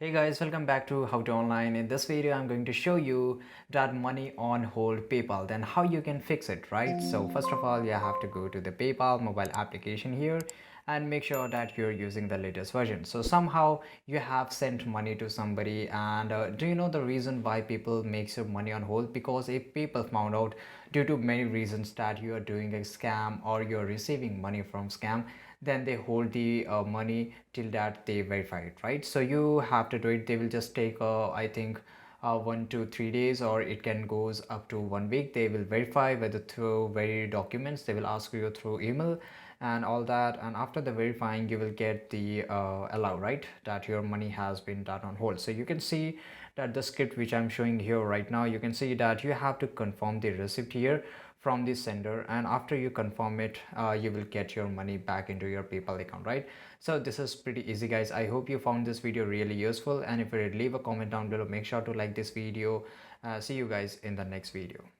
Hey guys, welcome back to How to Online. In this video, I'm going to show you that money on hold PayPal, then how you can fix it, right? So first of all, you have to go to the PayPal mobile application here and make sure that you're using the latest version. So somehow you have sent money to somebody, and do you know the reason why people makes your money on hold? Because if people found out due to many reasons that you are doing a scam or you're receiving money from scam, then they hold the money till that they verify it, right? So you have to do it. They will just take I think 1 to 3 days, or it can goes up to 1 week. They will verify whether through very documents. They will ask you through email and all that, and after the verifying you will get the allow, right, that your money has been done on hold. So you can see that the script which I'm showing here right now, you can see that you have to confirm the receipt here from the sender, and after you confirm it, you will get your money back into your PayPal account, right? So this is pretty easy, guys. I hope you found this video really useful, and if you did, leave a comment down below. Make sure to like this video. See you guys in the next video.